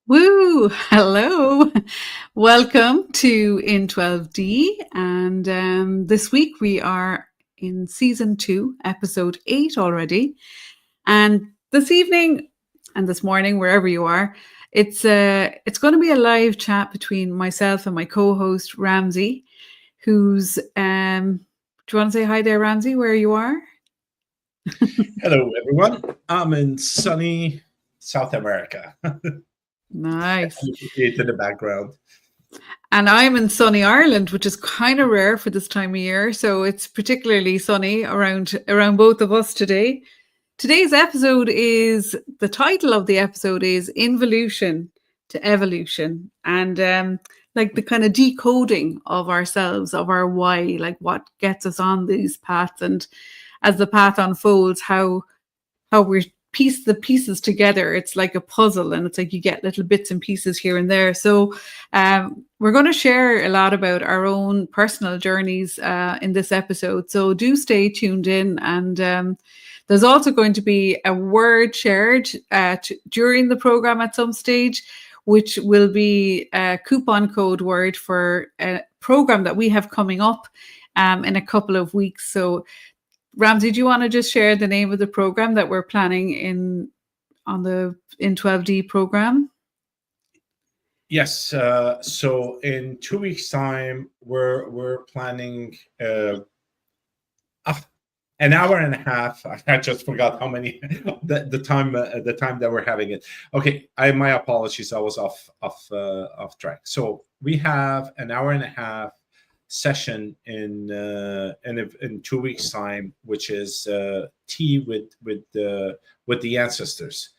Woo! Hello. Welcome to in12d. And this week we are in season 2, episode 8 already. And this evening and this morning, wherever you are, it's going to be a live chat between myself and my co-host Ramzi, who's do you want to say hi there, Ramzi, where you are? Hello, everyone. I'm in sunny South America. Nice. In the background. And I'm in sunny Ireland, which is kind of rare for this time of year. So it's particularly sunny around both of us today. Today's episode is, the title of the episode is Involution to Evolution. And like the kind of decoding of ourselves, of our why, like what gets us on these paths. And as the path unfolds, how we're piece the pieces together. It's like a puzzle, and it's like you get little bits and pieces here and there. So we're going to share a lot about our own personal journeys in this episode. So do stay tuned in. And there's also going to be a word shared during the program at some stage, which will be a coupon code word for a program that we have coming up in a couple of weeks. So Ramzi, do you want to just share the name of the program that we're planning on the in12d program? Yes. So in 2 weeks' time, we're planning an hour and a half. I just forgot how many the time that we're having it. Okay, my apologies. I was off track. So we have an hour and a half session in 2 weeks' time, which is tea with the ancestors.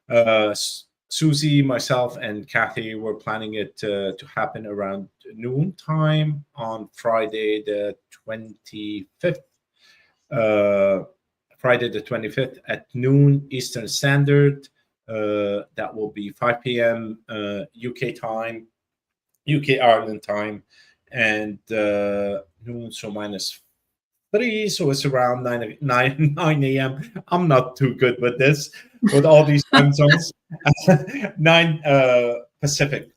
Suzi, myself, and Kathy were planning it to happen around noon time on Friday the 25th. Friday the 25th at noon Eastern Standard. That will be 5 p.m. UK time, UK Ireland time. And noon, so -3, so it's around 9 a.m. I'm not too good with this, with all these time zones. 9 Pacific.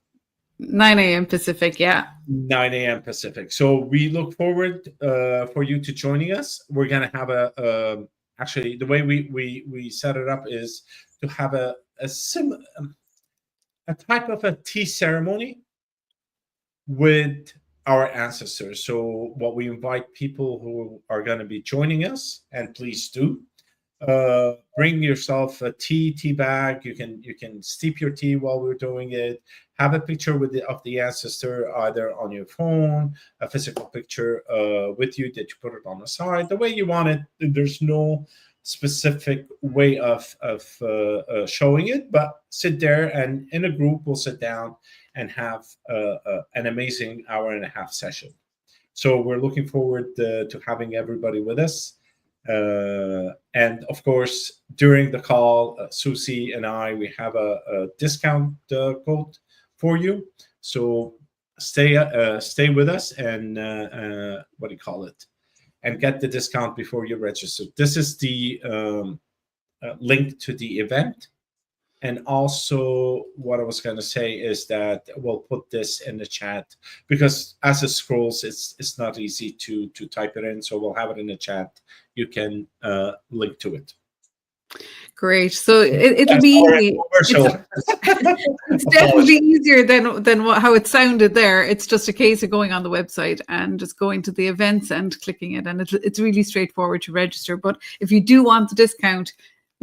9 a.m. Pacific, yeah. 9 a.m. Pacific. So we look forward for you to joining us. We're gonna have actually the way we set it up is to have a type of a tea ceremony with our ancestors. So what we invite people who are going to be joining us, and please do bring yourself a tea bag. You can steep your tea while we're doing it. Have a picture of the ancestor, either on your phone, a physical picture with you that you put it on the side, the way you want it. There's no specific way of showing it, but sit there, and in a group we'll sit down and have an amazing hour and a half session. So we're looking forward to having everybody with us. And of course, during the call, Suzi and we have a discount code for you. So stay with us and and get the discount before you register. This is the link to the event. And also, what I was going to say is that we'll put this in the chat, because as it scrolls, it's not easy to type it in. So we'll have it in the chat. You can link to it. Great. So it'll be easy. It's definitely easier than how it sounded there. It's just a case of going on the website and just going to the events and clicking it. And it's really straightforward to register. But if you do want the discount,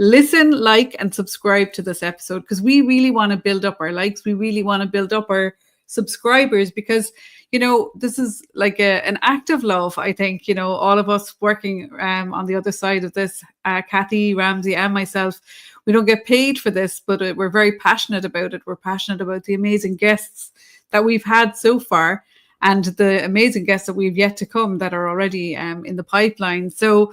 listen, like, and subscribe to this episode, because we really want to build up our likes. We really want to build up our subscribers, because, this is like an act of love. I think, all of us working on the other side of this, Kathy, Ramzi, and myself, we don't get paid for this, but we're very passionate about it. We're passionate about the amazing guests that we've had so far, and the amazing guests that we've yet to come that are already in the pipeline. So,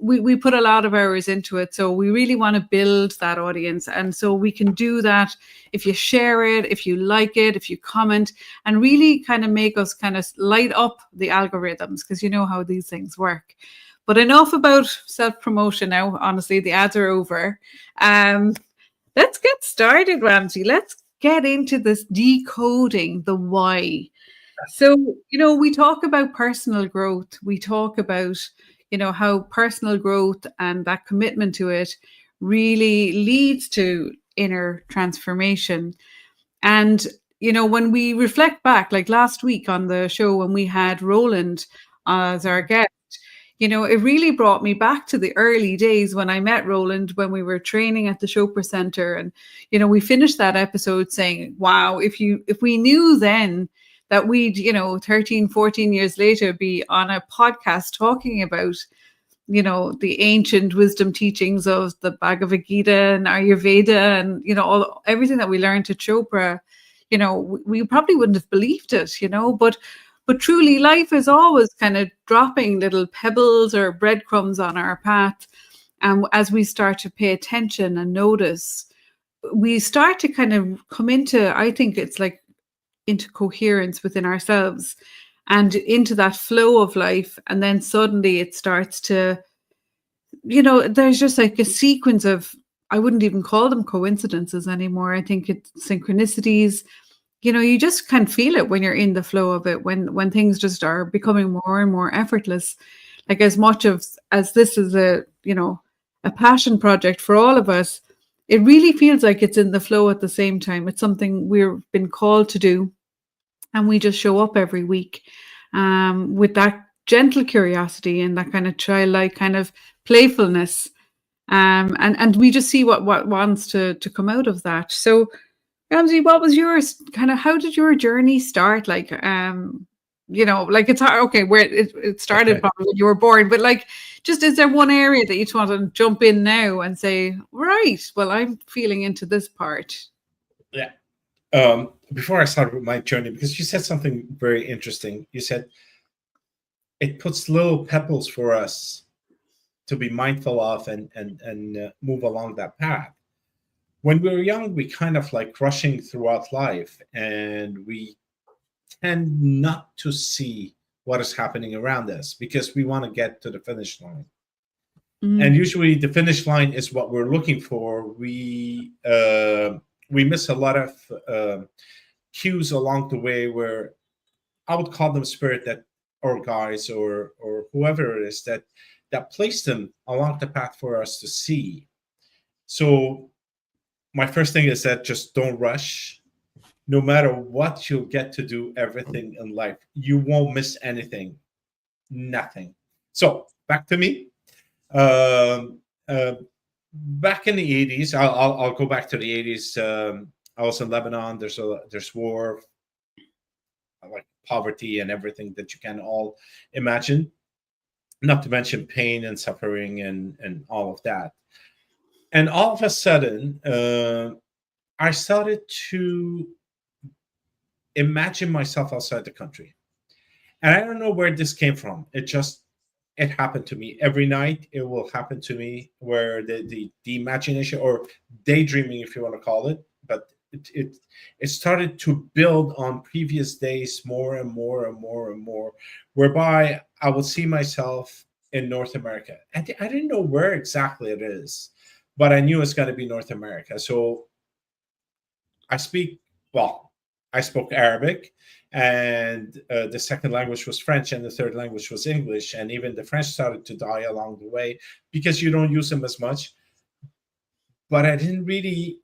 we put a lot of hours into it. So we really want to build that audience. And so we can do that if you share it, if you like it, if you comment, and really kind of make us kind of light up the algorithms, because you know how these things work. But enough about self-promotion now. Honestly, the ads are over. Let's get started, Ramsey. Let's get into this decoding the why. So, we talk about personal growth. We talk about, how personal growth and that commitment to it really leads to inner transformation. And, when we reflect back, like last week on the show when we had Roland as our guest, it really brought me back to the early days when I met Roland when we were training at the Chopra Center. And, we finished that episode saying, wow, if we knew then that we'd, 13, 14 years later be on a podcast talking about, the ancient wisdom teachings of the Bhagavad Gita and Ayurveda and, everything that we learned at Chopra, we probably wouldn't have believed it, but truly, life is always kind of dropping little pebbles or breadcrumbs on our path. And as we start to pay attention and notice, we start to kind of come into, I think it's like into coherence within ourselves and into that flow of life. And then suddenly it starts to, there's just like a sequence of, I wouldn't even call them coincidences anymore. I think it's synchronicities. You just can feel it when you're in the flow of it, when things just are becoming more and more effortless. Like as much as this is a passion project for all of us, it really feels like it's in the flow at the same time. It's something we've been called to do, and we just show up every week with that gentle curiosity and that kind of childlike kind of playfulness, and we just see what wants to come out of that. So, Ramsey, what was yours? Kind of, how did your journey start? Like, like it's hard, okay, where it started probably when you were born, but like, just is there one area that you just want to jump in now and say, right, well, I'm feeling into this part? Yeah. Before I start with my journey, because you said something very interesting. You said it puts little pebbles for us to be mindful of and move along that path. When we were young, we kind of like rushing throughout life, and we tend not to see what is happening around us because we want to get to the finish line. And usually the finish line is what we're looking for. We miss a lot of cues along the way where I would call them spirit that, or guides, or whoever it is that placed them along the path for us to see. So my first thing is that just don't rush. No matter what, you'll get to do everything in life. You won't miss anything. Nothing. So back to me. Back in the 80s, I'll go back to the 80s. I was in Lebanon. There's war, like poverty and everything that you can all imagine. Not to mention pain and suffering and all of that. And all of a sudden, I started to imagine myself outside the country. And I don't know where this came from. It happened to me. Every night it will happen to me, where the imagination, or daydreaming, if you want to call it, but it started to build on previous days more and more and more and more, whereby I would see myself in North America. And I didn't know where exactly it is, but I knew it's going to be North America. So I spoke Arabic, and the second language was French, and the third language was English. And even the French started to die along the way because you don't use them as much. But I didn't really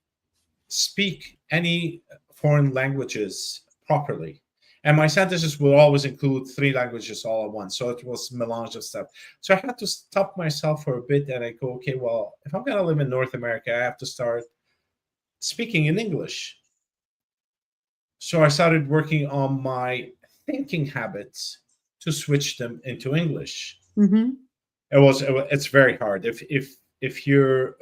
speak any foreign languages properly. And my sentences will always include 3 languages all at once. So it was a melange of stuff. So I had to stop myself for a bit, and I go, okay, well, if I'm going to live in North America, I have to start speaking in English. So I started working on my thinking habits to switch them into English. Mm-hmm. It's very hard. If your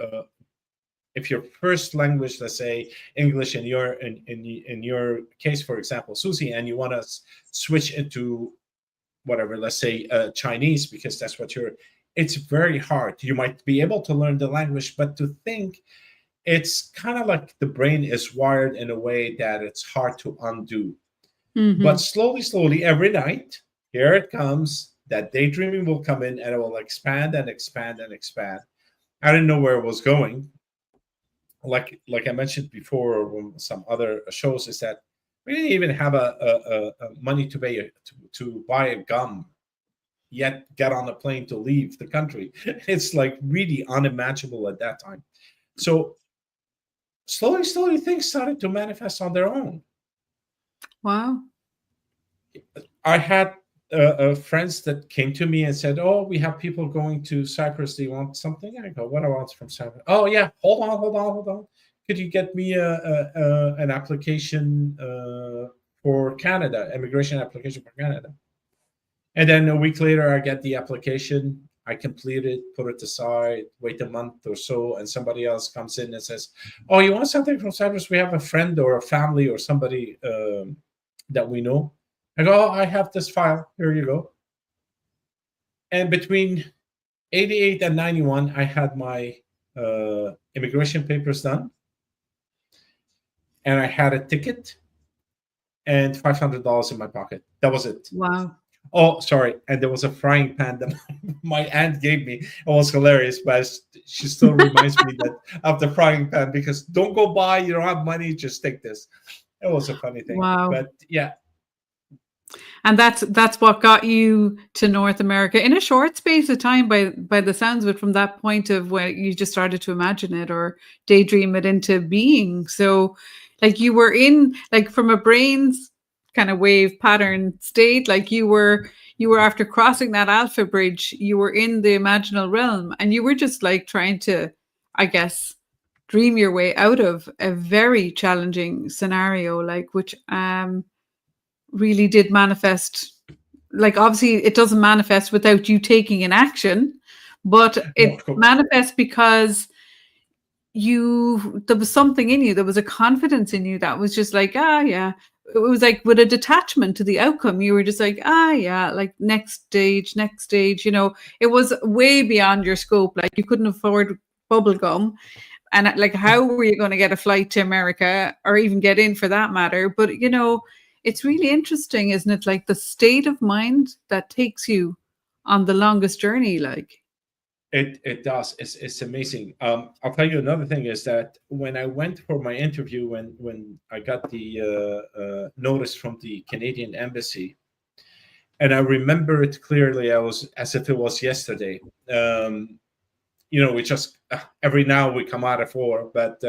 first language, let's say English, in your case, for example, Suzi, and you want to switch into whatever, let's say Chinese, because that's what it's very hard. You might be able to learn the language, but to think, it's kind of like the brain is wired in a way that it's hard to undo. Mm-hmm. But slowly, every night, here it comes, that daydreaming will come in, and it will expand and expand and expand. I didn't know where it was going. like I mentioned before on some other shows, is that we didn't even have a money to pay to buy a gum, yet get on a plane to leave the country. It's like really unimaginable at that time. So slowly things started to manifest on their own. Wow. I had friends that came to me and said, "Oh, we have people going to Cyprus. Do you want something?" I go, "What do I want from Cyprus?" "Oh yeah, hold on. Could you get me an application for Canada, immigration application for Canada?" And then a week later, I get the application. I complete it, put it aside, wait a month or so, and somebody else comes in and says, "Oh, you want something from Cyprus? We have a friend or a family or somebody that we know." I go, "Oh, I have this file. Here you go." And between 88 and 91, I had my immigration papers done, and I had a ticket and $500 in my pocket. That was it. Wow. Oh, sorry. And there was a frying pan that my aunt gave me. It was hilarious, but she still reminds me that of the frying pan, because don't go buy, you don't have money, just take this. It was a funny thing. Wow. But yeah. And that's what got you to North America in a short space of time, by the sounds of it, from that point of where you just started to imagine it or daydream it into being. So like you were in, like, from a brain's kind of wave pattern state, like you were after crossing that alpha bridge, you were in the imaginal realm, and you were just like trying to, I guess, dream your way out of a very challenging scenario, like, which really did manifest. Like, obviously it doesn't manifest without you taking an action, but it manifests because there was something in you, there was a confidence in you that was just like, yeah. It was like with a detachment to the outcome. You were just like, yeah, like next stage, it was way beyond your scope. Like, you couldn't afford bubble gum, and like, how were you going to get a flight to America, or even get in for that matter? But it's really interesting, isn't it? Like the state of mind that takes you on the longest journey. Like, it does. It's amazing. I'll tell you another thing is that when I went for my interview, when I got the notice from the Canadian embassy, and I remember it clearly, I was as if it was yesterday. We just every now we come out of war, but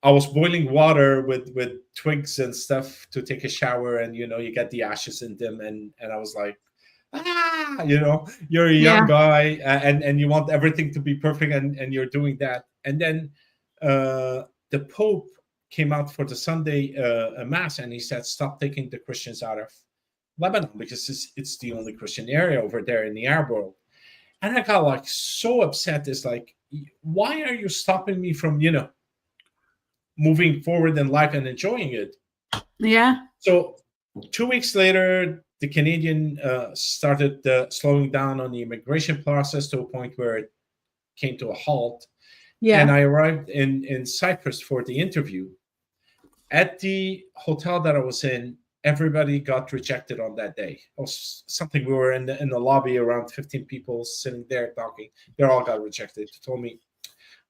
I was boiling water with twigs and stuff to take a shower, and you get the ashes in them, and I was like, you're a young guy, and you want everything to be perfect, and you're doing that. And then the Pope came out for the Sunday mass, and he said, "Stop taking the Christians out of Lebanon, because it's the only Christian area over there in the Arab world." And I got like so upset. It's like, why are you stopping me from moving forward in life and enjoying it? Yeah. So 2 weeks later, the Canadian started slowing down on the immigration process to a point where it came to a halt. Yeah. And I arrived in Cyprus for the interview. At the hotel that I was in, everybody got rejected on that day. It was something, we were in the lobby, around 15 people sitting there talking. They all got rejected. They told me,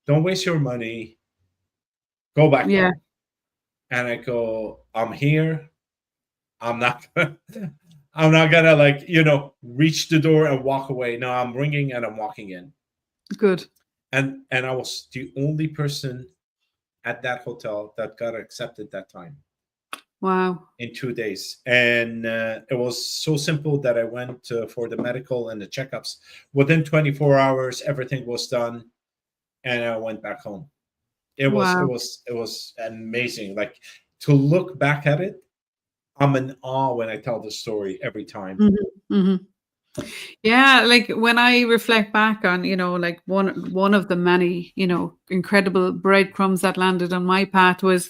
"Don't waste your money. Go back home." And I go, "I'm here. I'm not gonna reach the door and walk away. No, I'm ringing and I'm walking in." Good. And I was the only person at that hotel that got accepted that time. Wow. In 2 days. And it was so simple that I went for the medical and the checkups. Within 24 hours, everything was done, and I went back home. It was amazing. Like, to look back at it, I'm in awe when I tell the story every time. Mm-hmm. Mm-hmm. Yeah, like when I reflect back on, like one of the many, incredible breadcrumbs that landed on my path was,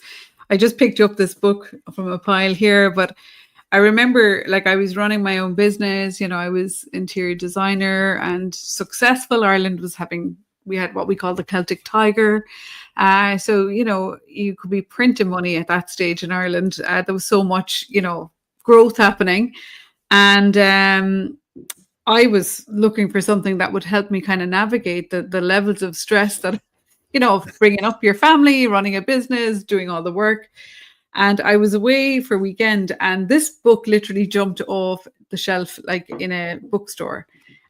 I just picked up this book from a pile here, but I remember, like, I was running my own business, I was interior designer and successful. Ireland was we had what we call the Celtic Tiger. So, you could be printing money at that stage in Ireland. There was so much, growth happening. And I was looking for something that would help me kind of navigate the levels of stress that, of bringing up your family, running a business, doing all the work. And I was away for a weekend, and this book literally jumped off the shelf like in a bookstore.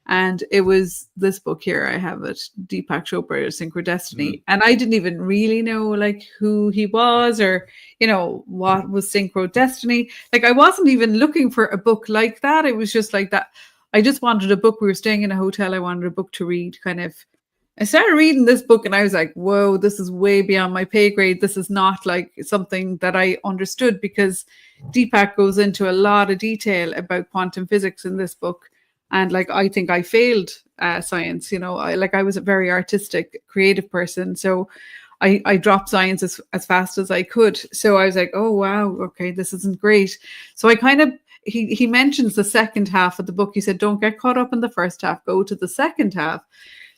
And it was this book here. I have it, Deepak Chopra, Synchrodestiny. And I didn't even really know like who he was or, what was Synchrodestiny. Like I wasn't even looking for a book like that. It was just like that. I just wanted a book. We were staying in a hotel. I wanted a book to read kind of. I started reading this book and I was like, whoa, this is way beyond my pay grade. This is not like something that I understood, because Deepak goes into a lot of detail about quantum physics in this book. And like, I think I failed science, I was a very artistic, creative person. So I dropped science as fast as I could. So I was like, oh, wow, okay, this isn't great. So I kind of, he mentions the second half of the book. He said, don't get caught up in the first half, go to the second half.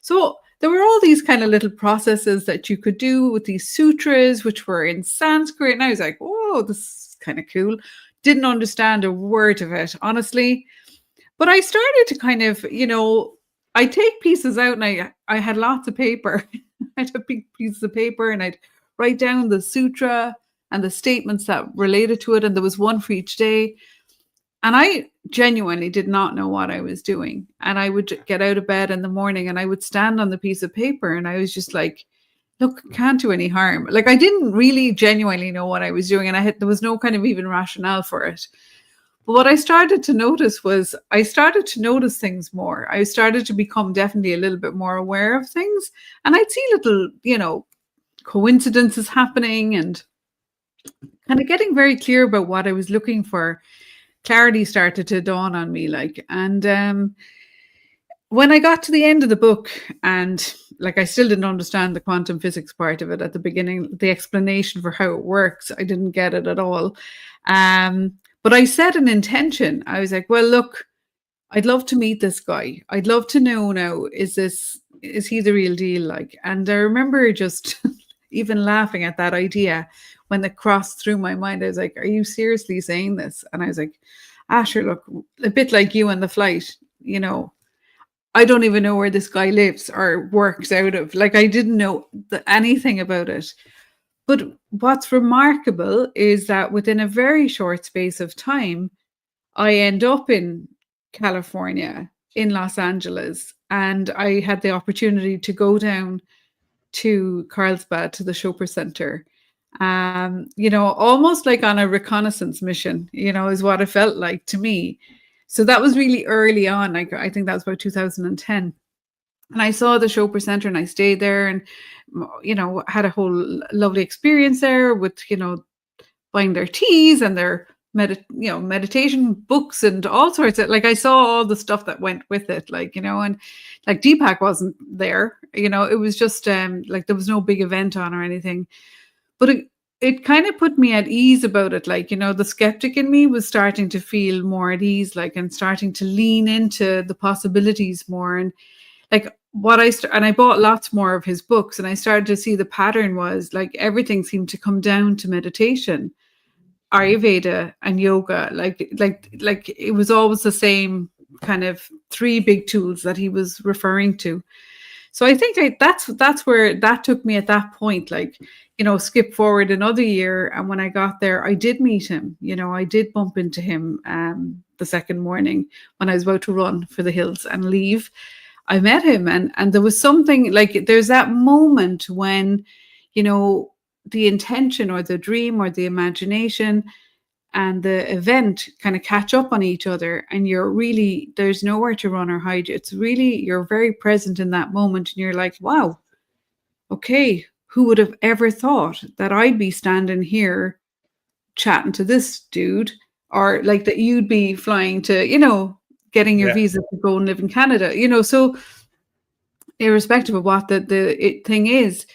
So there were all these kind of little processes that you could do with these sutras, which were in Sanskrit. And I was like, oh, this is kind of cool. Didn't understand a word of it, honestly. But I started to kind of, I take pieces out, and I had lots of paper. I'd have big pieces of paper and I'd write down the sutra and the statements that related to it. And there was one for each day. And I genuinely did not know what I was doing. And I would get out of bed in the morning and I would stand on the piece of paper and I was just like, look, can't do any harm. Like I didn't really genuinely know what I was doing. And there was no kind of even rationale for it. But what I started to notice was I started to notice things more. I started to become definitely a little bit more aware of things. And I'd see little, coincidences happening and kind of getting very clear about what I was looking for. Clarity started to dawn on me, and when I got to the end of the book, and like I still didn't understand the quantum physics part of it at the beginning, the explanation for how it works, I didn't get it at all. But I set an intention. I was like, well, look, I'd love to meet this guy. I'd love to know now, is he the real deal? And I remember just even laughing at that idea when it crossed through my mind. I was like, are you seriously saying this? And I was like, sure, look, a bit like you on the flight, I don't even know where this guy lives or works out of. Like, I didn't know anything about it. But what's remarkable is that within a very short space of time, I end up in California, in Los Angeles, and I had the opportunity to go down to Carlsbad, to the Chopra Center. Almost like on a reconnaissance mission, is what it felt like to me. So that was really early on. Like, I think that was about 2010. And I saw the Chopra Center and I stayed there and, had a whole lovely experience there with, buying their teas and their meditation books and all sorts of, like, I saw all the stuff that went with it, and like Deepak wasn't there, it was just like there was no big event on or anything. But it kind of put me at ease about it. Like, the skeptic in me was starting to feel more at ease, and starting to lean into the possibilities more. And like and I bought lots more of his books, and I started to see the pattern was like everything seemed to come down to meditation, Ayurveda and yoga. Like it was always the same kind of three big tools that he was referring to. So I think that's where that took me at that point, skip forward another year. And when I got there, I did meet him, I did bump into him the second morning when I was about to run for the hills and leave. I met him and there was something there's that moment when, the intention or the dream or the imagination and the event kind of catch up on each other, and there's nowhere to run or hide. It's really, you're very present in that moment, and you're like, wow, okay, who would have ever thought that I'd be standing here chatting to this dude, or like that you'd be flying to, getting your visa to go and live in Canada, so irrespective of what the thing is,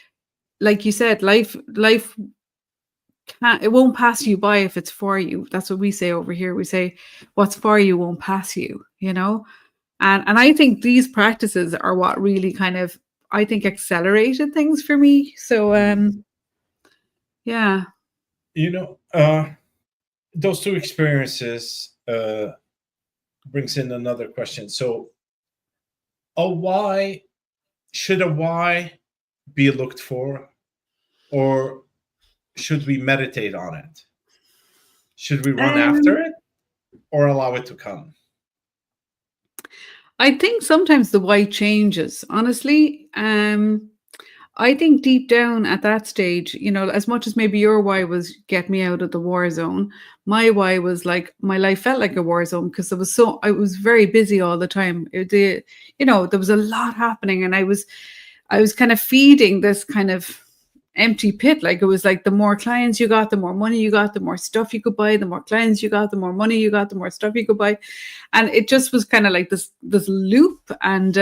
like you said, life it won't pass you by if it's for you. That's what we say over here. We say, what's for you won't pass you, and I think these practices are what really kind of, I think, accelerated things for me. So yeah. Those two experiences brings in another question. So should a why be looked for, or should we meditate on it? Should we run after it or allow it to come? I think sometimes the why changes, honestly. I think deep down at that stage, as much as maybe your why was get me out of the war zone, my why was like my life felt like a war zone because I was very busy all the time. There was a lot happening, and I was kind of feeding this kind of empty pit. Like it was like the more clients you got, the more money you got, the more stuff you could buy, the more clients you got, the more money you got, the more stuff you could buy. And it just was kind of like this loop. And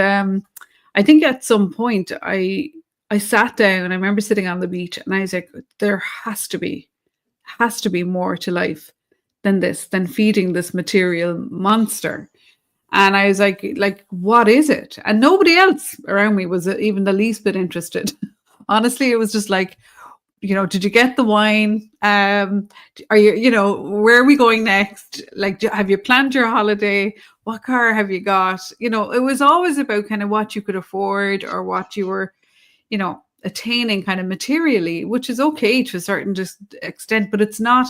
I think at some point I sat down, and I remember sitting on the beach, and I was like, there has to be more to life than this, than feeding this material monster. And I was like, what is it? And nobody else around me was even the least bit interested. Honestly, it was just like, did you get the wine? Are you, where are we going next? Like, have you planned your holiday? What car have you got? It was always about kind of what you could afford or what you were, attaining kind of materially, which is okay to a certain extent, but it's not.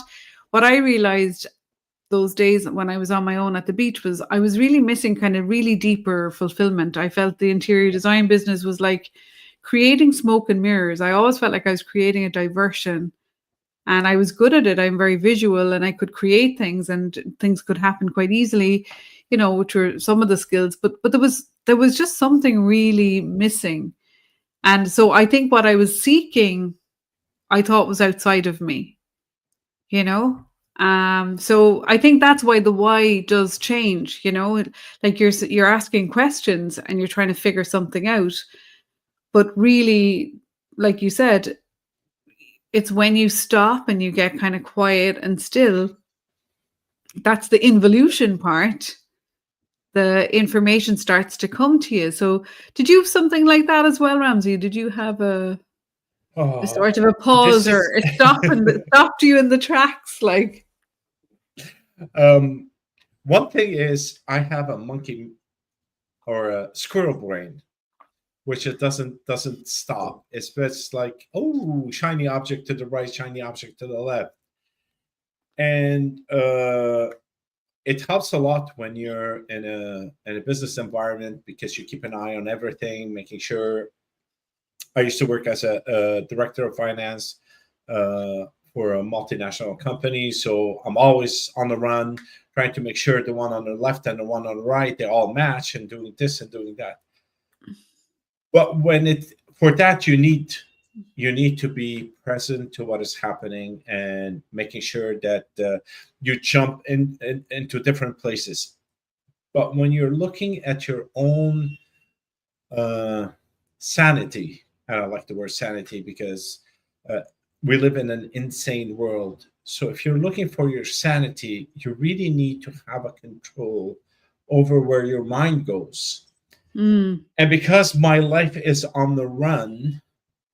What I realized those days when I was on my own at the beach was I was really missing kind of really deeper fulfillment. I felt the interior design business was like creating smoke and mirrors. I always felt like I was creating a diversion, and I was good at it. I'm very visual, and I could create things, and things could happen quite easily, which were some of the skills, but there was just something really missing. And so I think what I was seeking, I thought was outside of me, so I think that's why the why does change, like you're asking questions and you're trying to figure something out. But really, like you said, it's when you stop and you get kind of quiet and still, that's the involution part. The information starts to come to you. So did you have something like that as well, Ramzi? Did you have a sort of a pause or a stopped you in the tracks? Like, one thing is I have a monkey or a squirrel brain, which it doesn't stop. It's just like, oh, shiny object to the right, shiny object to the left. And it helps a lot when you're in a business environment because you keep an eye on everything, making sure. I used to work as a director of finance for a multinational company, so I'm always on the run, trying to make sure the one on the left and the one on the right, they all match, and doing this and doing that. But for that, you need to be present to what is happening and making sure that you jump into different places. But when you're looking at your own sanity, I don't like the word sanity because we live in an insane world. So if you're looking for your sanity, you really need to have a control over where your mind goes. And because my life is on the run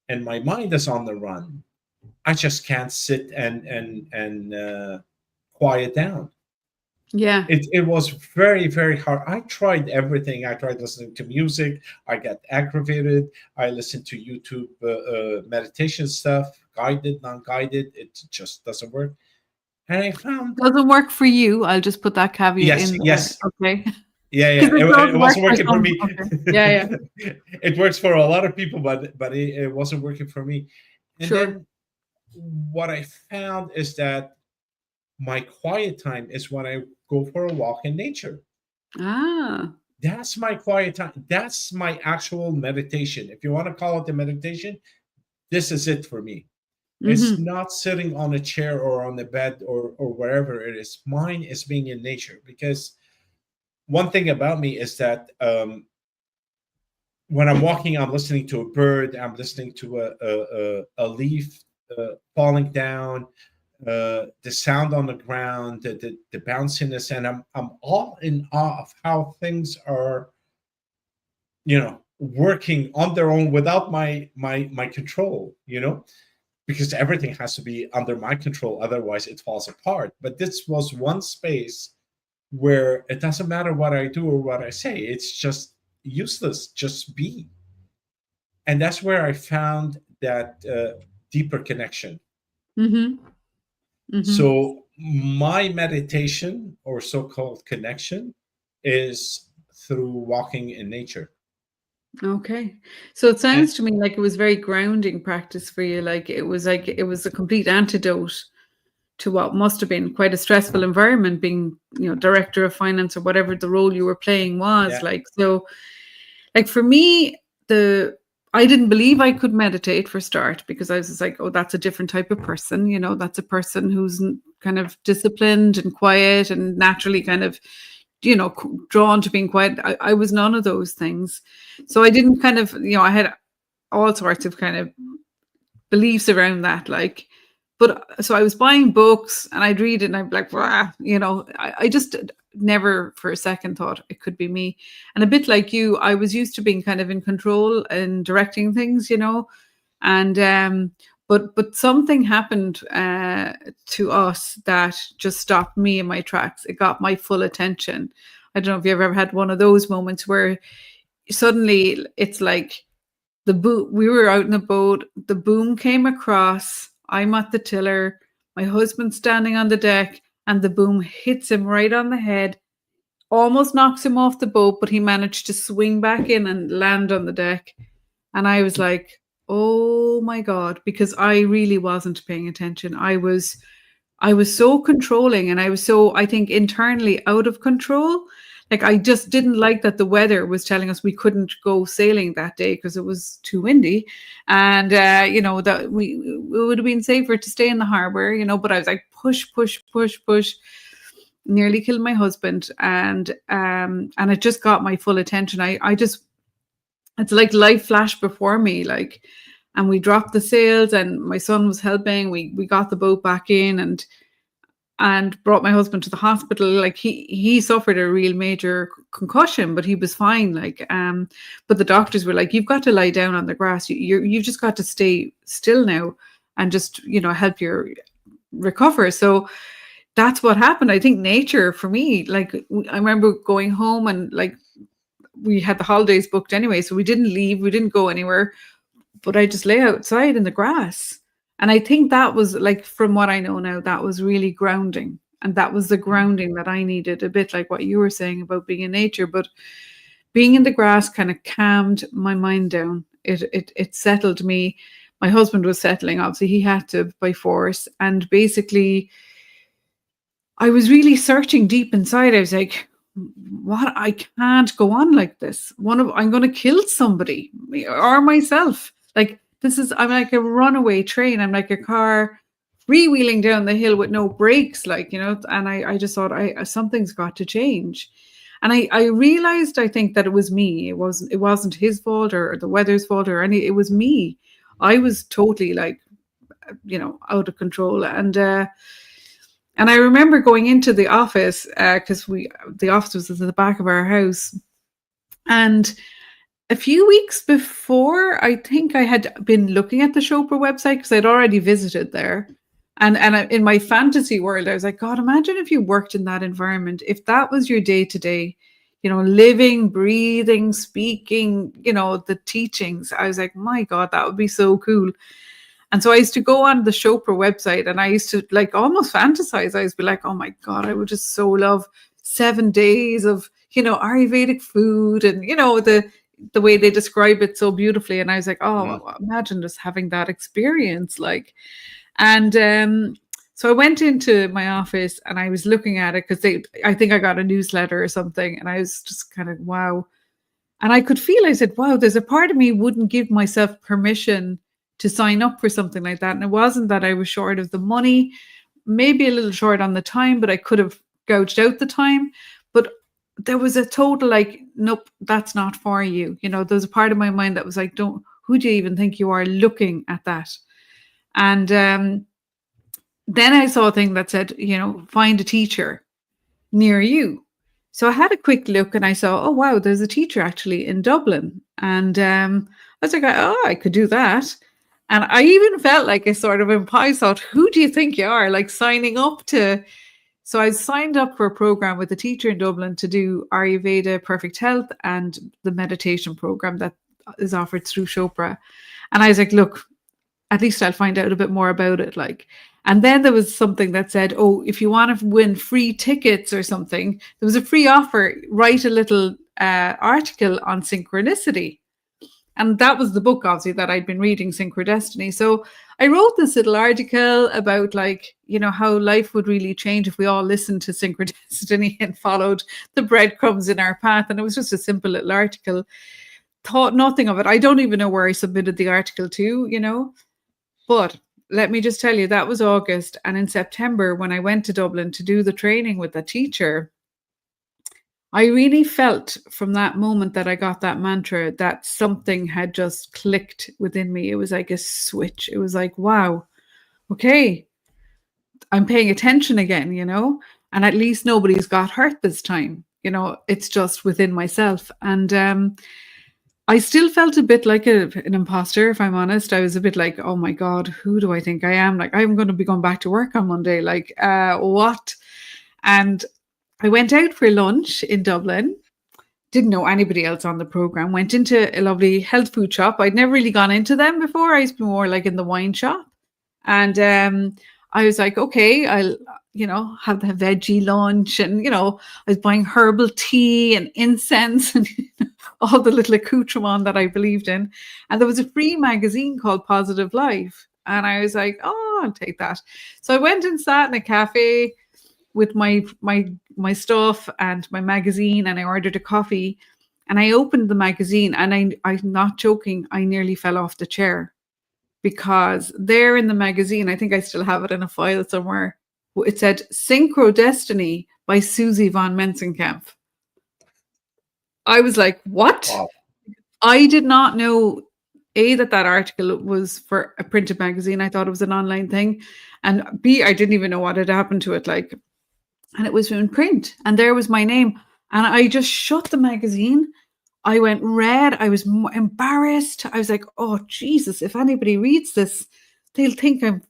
and my mind is on the run, I just can't sit and quiet down. Yeah. It was very, very hard. I tried everything. I tried listening to music. I got aggravated. I listened to YouTube meditation stuff, guided, non-guided. It just doesn't work. And I found doesn't work for you. I'll just put that caveat in there. Yes. Okay. Yeah. It wasn't working for me. Okay. Yeah. It works for a lot of people, but it wasn't working for me. And Sure. then what I found is that my quiet time is when I go for a walk in nature. That's my quiet time. That's my actual meditation. If you want to call it a meditation, this is it for me. It's not sitting on a chair or on the bed or wherever it is. Mine is being in nature, because one thing about me is that when I'm walking, I'm listening to a bird. I'm listening to a leaf falling down, the sound on the ground, the bounciness, and I'm all in awe of how things are, working on their own without my control, because everything has to be under my control, otherwise it falls apart. But this was one space where it doesn't matter what I do or what I say, it's just useless, just be. And that's where I found that deeper connection. Mm-hmm. Mm-hmm. So my meditation, or so-called connection, is through walking in nature. Okay. So it And sounds to me like it was very grounding practice for you. Like it was a complete antidote to what must have been quite a stressful environment, being, director of finance or whatever the role you were playing was. yeah, Like, so like for me, I didn't believe I could meditate for start, because I was just like, oh, that's a different type of person. That's a person who's kind of disciplined and quiet and naturally kind of, drawn to being quiet. I was none of those things. So I didn't kind of, I had all sorts of kind of beliefs around that. Like, but so I was buying books and I'd read it and I'd be like, "Rah," I just never for a second thought it could be me. And a bit like you, I was used to being kind of in control and directing things, and but something happened to us that just stopped me in my tracks. It got my full attention. I don't know if you've ever had one of those moments where suddenly it's like we were out in the boat, the boom came across, I'm at the tiller, my husband's standing on the deck, and the boom hits him right on the head, almost knocks him off the boat, but he managed to swing back in and land on the deck. And I was like, oh my God, because I really wasn't paying attention. I was so controlling, and I was so, I think, internally out of control. Like, I just didn't like that the weather was telling us we couldn't go sailing that day because it was too windy. And, that it would have been safer to stay in the harbor, but I was like, push, push, push, push, nearly killed my husband. And it just got my full attention. It's like life flashed before me, like, and we dropped the sails and my son was helping. We got the boat back in and brought my husband to the hospital. Like, he suffered a real major concussion, but he was fine. Like, but the doctors were like, you've got to lie down on the grass. You've just got to stay still now and just, help your recover. So that's what happened. I think nature for me, like, I remember going home and like, we had the holidays booked anyway, so we didn't leave, we didn't go anywhere, but I just lay outside in the grass. And I think that was, like, from what I know now, that was really grounding. And that was the grounding that I needed, a bit like what you were saying about being in nature. But being in the grass kind of calmed my mind down. It settled me. My husband was settling, obviously he had to by force. And basically I was really searching deep inside. I was like, what? I can't go on like this. I'm going to kill somebody or myself. Like, I'm like a runaway train. I'm like a car freewheeling down the hill with no brakes, like, and I just thought something's got to change. And I realized, I think, that it was me. It wasn't his fault or the weather's fault or it was me. I was totally, like, out of control. And I remember going into the office, because the office was at the back of our house. And a few weeks before, I think I had been looking at the Chopra website because I'd already visited there. And in my fantasy world, I was like, God, imagine if you worked in that environment. If that was your day to day, living, breathing, speaking, the teachings. I was like, my God, that would be so cool. And so I used to go on the Chopra website and I used to, like, almost fantasize. I used to be like, oh my God, I would just so love 7 days of, Ayurvedic food and, the way they describe it so beautifully. And I was like, oh, imagine just having that experience. Like, and so I went into my office and I was looking at it because I think I got a newsletter or something. And I was just kind of, wow. And I could feel, I said, wow, there's a part of me wouldn't give myself permission to sign up for something like that. And it wasn't that I was short of the money, maybe a little short on the time, but I could have gouged out the time. But there was a total, like, nope, that's not for you. There's a part of my mind that was like, who do you even think you are looking at that? And then I saw a thing that said, find a teacher near you. So I had a quick look and I saw, oh, wow, there's a teacher actually in Dublin. And I was like, oh, I could do that. And I even felt like a sort of I thought, who do you think you are? Like, signing up to. So I signed up for a program with a teacher in Dublin to do Ayurveda Perfect Health and the meditation program that is offered through Chopra. And I was like, look, at least I'll find out a bit more about it. Like, and then there was something that said, oh, if you want to win free tickets or something, there was a free offer, write a little article on synchronicity. And that was the book, obviously, that I'd been reading, Synchrodestiny. So I wrote this little article about, like, you know, how life would really change if we all listened to Synchrodestiny and followed the breadcrumbs in our path. And it was just a simple little article. Thought nothing of it. I don't even know where I submitted the article to, you know. But let me just tell you, that was August. And in September, when I went to Dublin to do the training with the teacher, I really felt from that moment that I got that mantra that something had just clicked within me. It was like a switch. It was like, wow, okay, I'm paying attention again, you know, and at least nobody's got hurt this time. You know, it's just within myself. And I still felt a bit like an imposter, if I'm honest. I was a bit like, oh my God, who do I think I am? Like, I'm going to be going back to work on Monday. Like, what? And I went out for lunch in Dublin. Didn't know anybody else on the program. Went into a lovely health food shop. I'd never really gone into them before. I used to be more like in the wine shop. And I was like, okay, I'll, you know, have the veggie lunch. And, you know, I was buying herbal tea and incense and all the little accoutrement that I believed in. And there was a free magazine called Positive Life. And I was like, oh, I'll take that. So I went and sat in a cafe with my stuff and my magazine, and I ordered a coffee, and I opened the magazine, and I'm not joking, I nearly fell off the chair, because there in the magazine, I think I still have it in a file somewhere, it said Synchrodestiny by Suzi von Mensenkampff. I was like, what? Wow. I did not know that article was for a printed magazine. I thought it was an online thing, and B, I didn't even know what had happened to it. Like, and it was in print, and there was my name, and I just shut the magazine. I went red. I was embarrassed. I was like, oh Jesus, if anybody reads this, they'll think I'm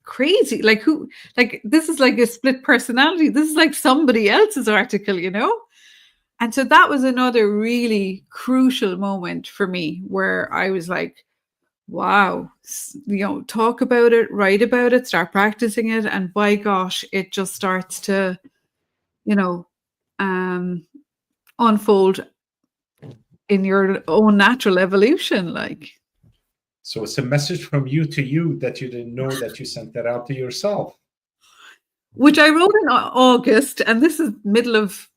crazy. Like, who? Like, this is like a split personality. This is like somebody else's article, you know. And so that was another really crucial moment for me, where I was like, wow, you know, talk about it, write about it, start practicing it, and by gosh, it just starts to, you know, unfold in your own natural evolution. Like, so it's a message from you to you that you didn't know that you sent that out to yourself, which I wrote in August, and this is middle of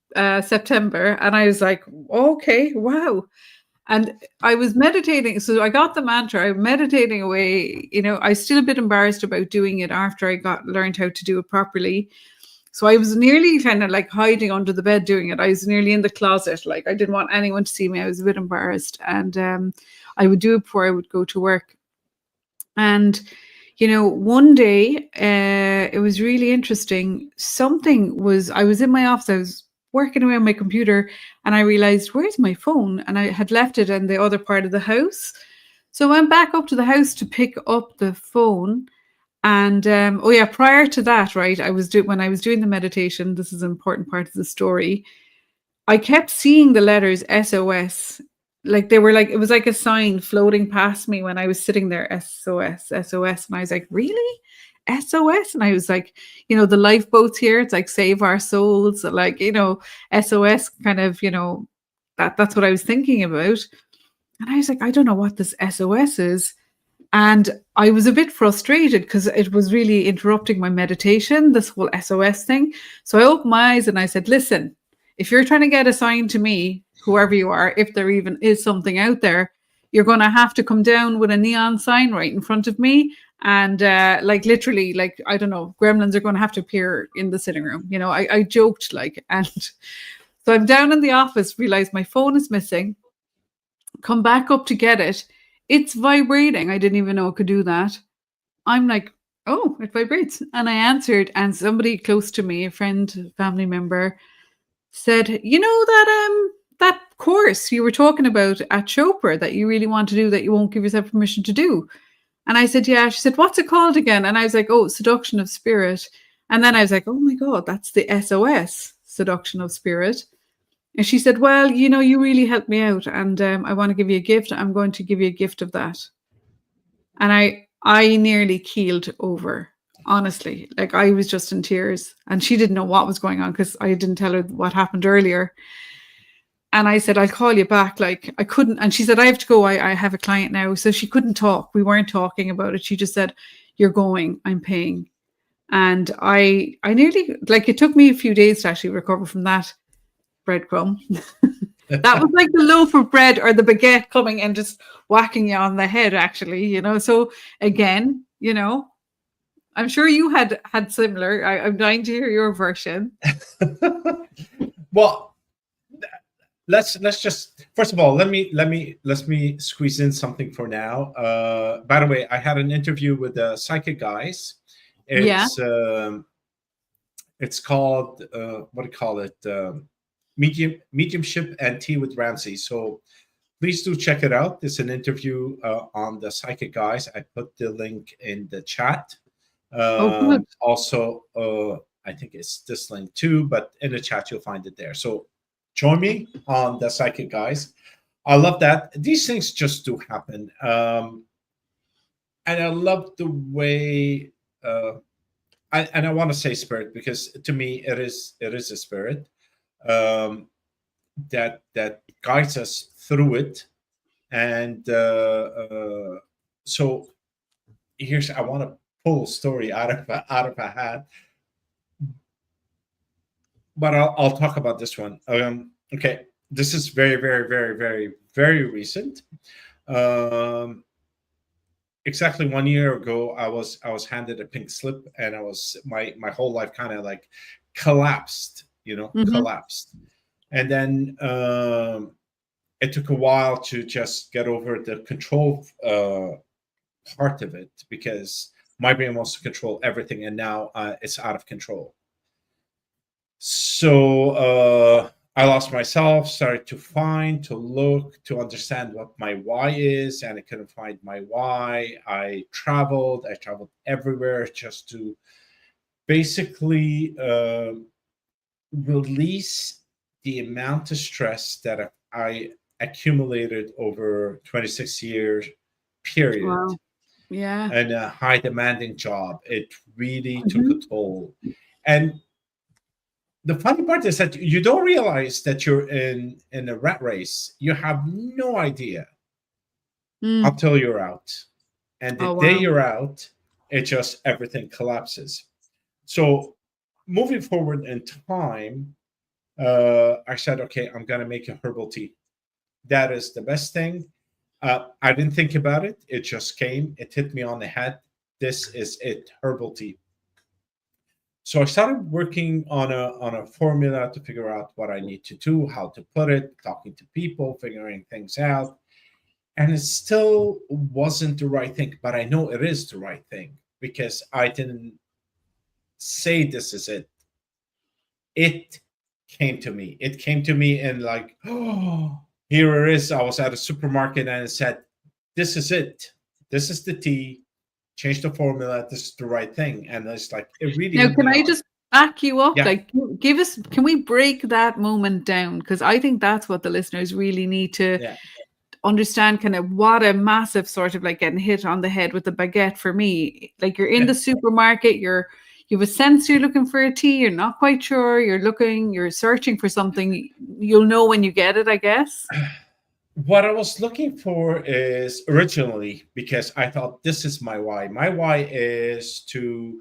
September, and I was like, okay, wow. And I was meditating. So I got the mantra, I'm meditating away. You know, I was still a bit embarrassed about doing it after I learned how to do it properly. So I was nearly kind of like hiding under the bed doing it. I was nearly in the closet. Like, I didn't want anyone to see me. I was a bit embarrassed. And I would do it before I would go to work. And, you know, one day, it was really interesting. I was in my office. I was working away on my computer, and I realized, where's my phone? And I had left it in the other part of the house. So I went back up to the house to pick up the phone. And prior to that, right, when I was doing the meditation, this is an important part of the story, I kept seeing the letters SOS. Like, they were like, it was like a sign floating past me when I was sitting there, SOS, SOS. And I was like, really? SOS? And I was like, you know, the lifeboats here, it's like save our souls, like, you know, SOS kind of, you know, that's what I was thinking about. And I was like, I don't know what this SOS is. And I was a bit frustrated because it was really interrupting my meditation, this whole SOS thing. So I opened my eyes and I said, listen, if you're trying to get a sign to me, whoever you are, if there even is something out there, you're going to have to come down with a neon sign right in front of me. And like, literally, like, I don't know, gremlins are going to have to appear in the sitting room. You know, I joked, like, and so I'm down in the office, realize my phone is missing, come back up to get it. It's vibrating. I didn't even know it could do that. I'm like, oh, it vibrates. And I answered, and somebody close to me, a friend, family member, said, you know, that course you were talking about at Chopra that you really want to do, that you won't give yourself permission to do. And I said, yeah. She said, what's it called again? And I was like, oh, Seduction of Spirit. And then I was like, oh my God, that's the SOS, Seduction of Spirit. And she said, well, you really helped me out, and I want to give you a gift. I'm going to give you a gift of that. And I nearly keeled over, honestly. Like, I was just in tears, and she didn't know what was going on because I didn't tell her what happened earlier. And I said, I'll call you back. Like, I couldn't. And she said, I have to go. I have a client now. So she couldn't talk. We weren't talking about it. She just said, you're going, I'm paying. And I nearly, like, it took me a few days to actually recover from that breadcrumb. That was like the loaf of bread or the baguette coming and just whacking you on the head, actually, So again, I'm sure you had similar. I'm dying to hear your version. Well, let's just, first of all, let me squeeze in something for now. By the way, I had an interview with the psychic guys. It's called what do you call it? Mediumship and Tea with Ramzi. So please do check it out. It's an interview on the psychic guys. I put the link in the chat. Also, I think it's this link too, but in the chat you'll find it there. So join me on the psychic guys. I love that. These things just do happen. And I love the way I want to say spirit, because to me it is a spirit that guides us through it. And so here's, I want to pull a story out of a hat, but I'll talk about this one. Okay, this is very, very, very, very, very recent. Exactly 1 year ago, I was handed a pink slip, and I was my whole life kind of like collapsed, collapsed. And then it took a while to just get over the control part of it, because my brain wants to control everything, and now it's out of control. So I lost myself, started to look, to understand what my why is, and I couldn't find my why. I traveled everywhere just to basically release the amount of stress that I accumulated over 26 years period. Wow. Yeah. And a high demanding job. It really took a toll. And the funny part is that you don't realize that you're in a rat race. You have no idea until you're out. And the day you're out, it just, everything collapses. So moving forward in time, I said, okay, I'm going to make a herbal tea. That is the best thing. I didn't think about it. It just came. It hit me on the head. This is it, herbal tea. So I started working on a formula to figure out what I need to do, how to put it, talking to people, figuring things out. And it still wasn't the right thing, but I know it is the right thing, because I didn't say this is it. It came to me. It came to me and like, oh, here it is. I was at a supermarket and it said, this is it. This is the tea. Change the formula. This is the right thing. And it's like, it really. Now, can I just back you up? Yeah. Like, can we break that moment down? Because I think that's what the listeners really need to understand, kind of what a massive sort of like getting hit on the head with the baguette for me. Like, you're in the supermarket, you have a sense you're looking for a tea, you're not quite sure, you're searching for something. You'll know when you get it, I guess. What I was looking for is originally, because I thought this is my why. My why is to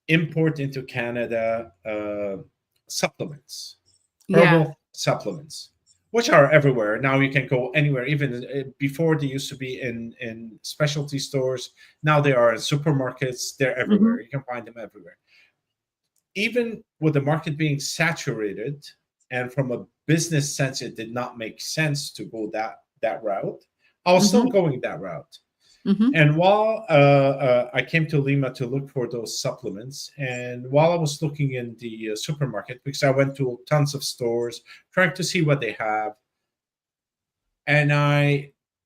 import into Canada supplements, herbal supplements, which are everywhere. Now you can go anywhere. Even before, they used to be in specialty stores. Now they are in supermarkets. They're everywhere. You can find them everywhere. Even with the market being saturated, and from a business sense, it did not make sense to go that route, I was still going that route. And while I came to Lima to look for those supplements, and while I was looking in the supermarket, because I went to tons of stores trying to see what they have, and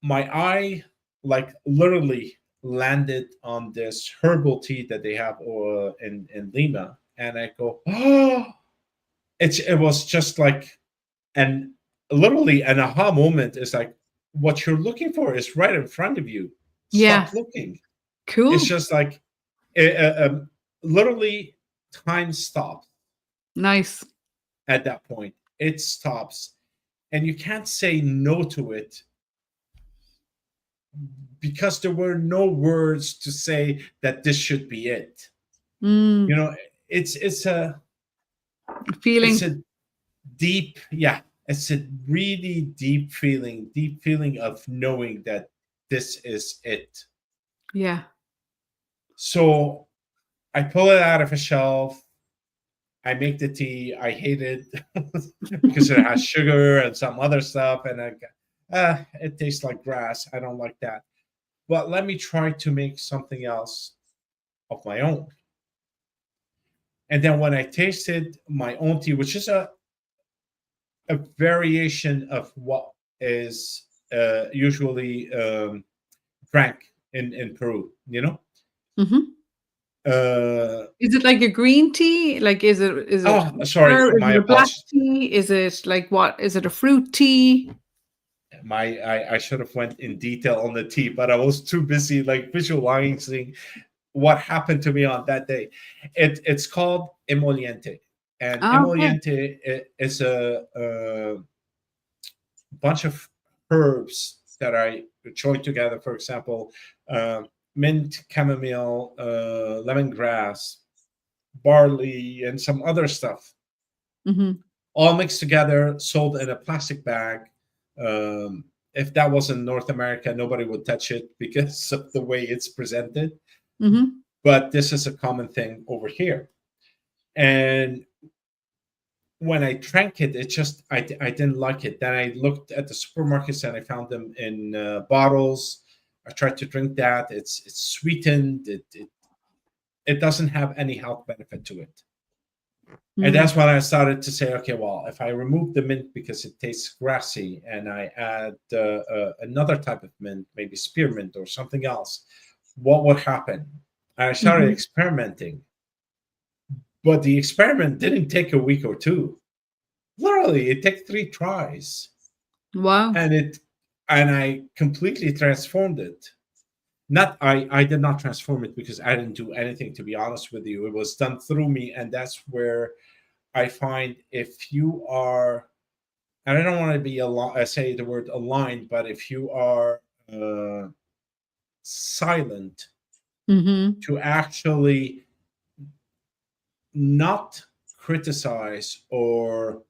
my eye like literally landed on this herbal tea that they have in Lima, and I go, oh, it was just like, and literally an aha moment is like, what you're looking for is right in front of you. Yeah. Stop looking. Cool. It's just like, literally time stops Nice. at that point. It stops. And you can't say no to it because there were no words to say that this should be it. Mm, You know, it's a feeling. it's a deep, yeah, it's a really deep feeling of knowing that this is it. Yeah. So I pull it out of a shelf. I make the tea. I hate it because it has sugar and some other stuff, and it tastes like grass. I don't like that. But let me try to make something else of my own. And then when I tasted my own tea, which is a variation of what is usually drank in Peru, you know. Mm-hmm. Is it like a green tea? Like, is it Oh, sorry, is my it a black apologies. tea? Is it like what? Is it a fruit tea? I should have went in detail on the tea, but I was too busy like visualizing what happened to me on that day. It's called emoliente, and Okay. emoliente is a bunch of herbs that I joined together. For example, mint, chamomile, lemongrass, barley, and some other stuff, Mm-hmm. all mixed together, sold in a plastic bag. If that was in North America, nobody would touch it because of the way it's presented. Mm-hmm. But this is a common thing over here. And when I drank it, it just I didn't like it. Then I looked at the supermarkets and I found them in bottles. I tried to drink that. It's sweetened. It doesn't have any health benefit to it. And Mm. that's when I started to say, okay, well, if I remove the mint because it tastes grassy, and I add another type of mint, maybe spearmint or something else, what would happen? And I started Mm-hmm. experimenting, but the experiment didn't take a week or two. Literally, it took 3 tries, Wow. and I completely transformed it. Not I did not transform it because I didn't do anything. To be honest with you, it was done through me, and that's where I find if you are, and I don't want to be say the word aligned, but if you are silent Mm-hmm. to actually not criticize or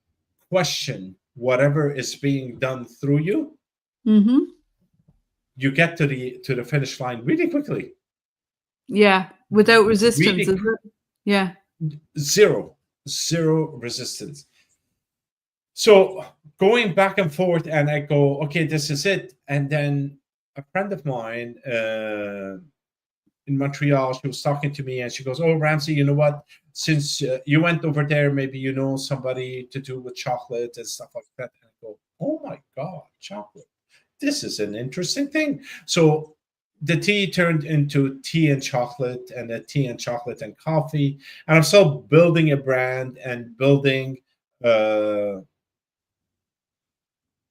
question whatever is being done through you, Mm-hmm. you get to the finish line really quickly. Yeah. Without resistance, Really, is it? Yeah. zero resistance. So going back and forth, and I go, okay, this is it. And then a friend of mine in Montreal, she was talking to me, and she goes, "Oh, Ramzi, you know what? Since you went over there, maybe you know somebody to do with chocolate and stuff like that." And I go, "Oh my God, chocolate! This is an interesting thing." So the tea turned into tea and chocolate, and the tea and chocolate and coffee, and I'm still building a brand and building uh,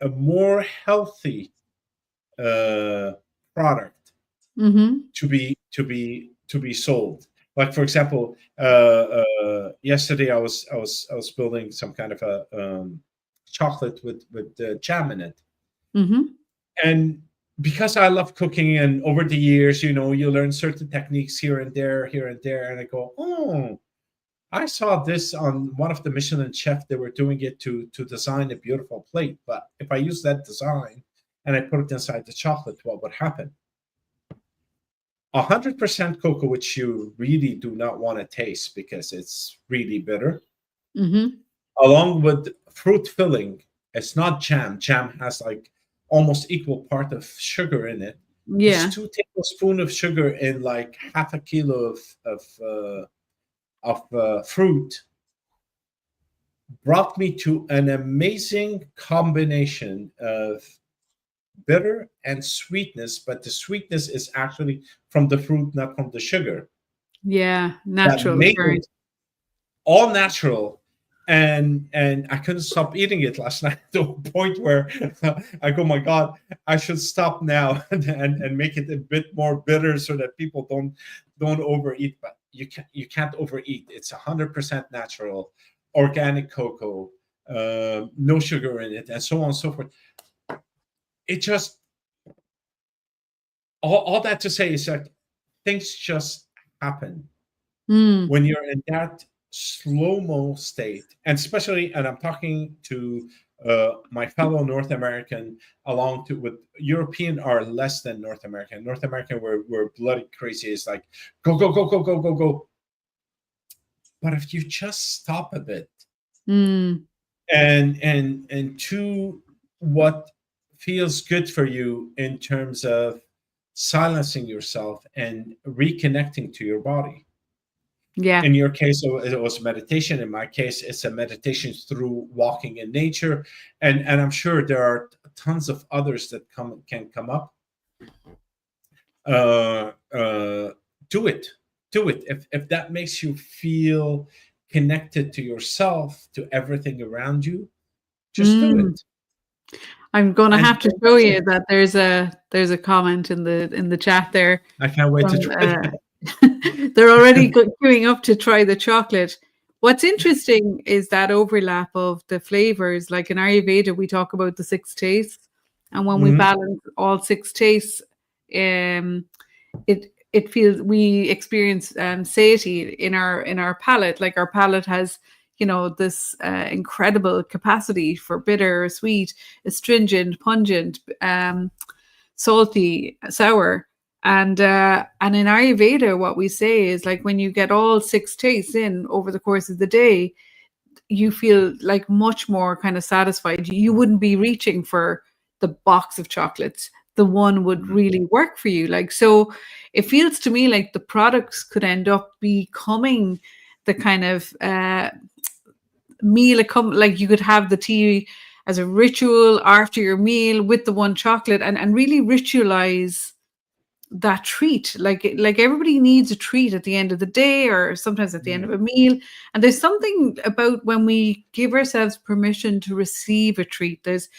a more healthy uh, product Mm-hmm. to be sold. Like for example, yesterday I was building some kind of a chocolate with jam in it, Mm-hmm. and because I love cooking, and over the years, you learn certain techniques here and there, and I go, oh, I saw this on one of the Michelin chefs. They were doing it to design a beautiful plate. But if I use that design and I put it inside the chocolate, what would happen? 100% cocoa, which you really do not want to taste because it's really bitter, Mm-hmm. along with fruit filling. It's not jam. Jam has like almost equal part of sugar in it. It's Yeah. 2 tablespoons of sugar in like half a kilo of fruit, brought me to an amazing combination of bitter and sweetness, but the sweetness is actually from the fruit, not from the sugar. Yeah. That Natural. made Very. it all natural. and I couldn't stop eating it last night to a point where I go, my God, I should stop now and make it a bit more bitter so that people don't overeat. But you can't overeat. It's 100% natural, organic cocoa, no sugar in it, and so on and so forth. It just all that to say is that things just happen when you're in that slow-mo state, and especially, and I'm talking to my fellow North American, along to with European are less than North American. North American, we're bloody crazy. It's like go go go go go go go. But if you just stop a bit and to what feels good for you in terms of silencing yourself and reconnecting to your body. Yeah. In your case, it was meditation. In my case, it's a meditation through walking in nature. And I'm sure there are tons of others that can come up. Do it. If that makes you feel connected to yourself, to everything around you, just do it. I'm going to have to show you that there's a comment in the chat there. I can't wait to try that. They're already queuing up to try the chocolate. What's interesting is that overlap of the flavors. Like in Ayurveda, we talk about the 6 tastes, and when we balance all 6 tastes, it feels we experience satiety in our palate. Like our palate has, this incredible capacity for bitter, sweet, astringent, pungent, salty, sour. And in Ayurveda, what we say is like when you get all 6 tastes in over the course of the day, you feel like much more kind of satisfied. You wouldn't be reaching for the box of chocolates. The one would really work for you. Like, so it feels to me like the products could end up becoming the kind of meal. Like you could have the tea as a ritual after your meal with the one chocolate and really ritualize that treat. Like everybody needs a treat at the end of the day, or sometimes at the end of a meal. And there's something about when we give ourselves permission to receive a treat, there's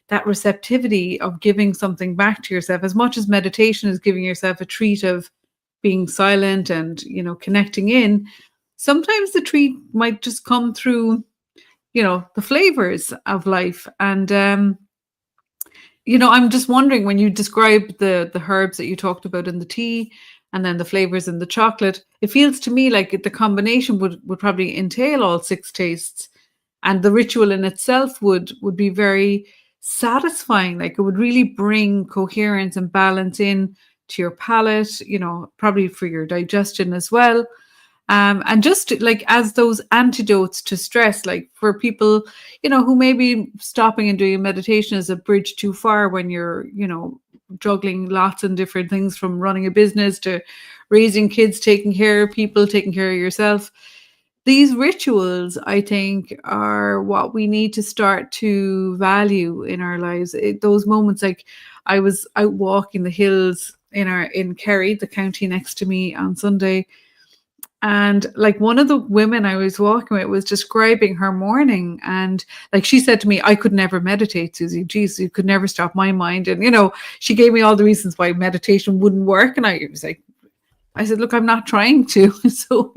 that receptivity of giving something back to yourself, as much as meditation is giving yourself a treat of being silent and, connecting in. Sometimes the treat might just come through, the flavors of life. And, I'm just wondering, when you describe the herbs that you talked about in the tea and then the flavors in the chocolate, it feels to me like the combination would probably entail all 6 tastes, and the ritual in itself would be very satisfying. Like it would really bring coherence and balance in to your palate, probably for your digestion as well. And just like as those antidotes to stress, like for people, who may be stopping and doing meditation as a bridge too far when you're, juggling lots of different things, from running a business to raising kids, taking care of people, taking care of yourself. These rituals, I think, are what we need to start to value in our lives. Those moments, like I was out walking the hills in Kerry, the county next to me, on Sunday. And like one of the women I was walking with was describing her morning. And like she said to me, I could never meditate, Suzi. Geez, you could never stop my mind. And, she gave me all the reasons why meditation wouldn't work. And I was like, I said, look, I'm not trying to. So,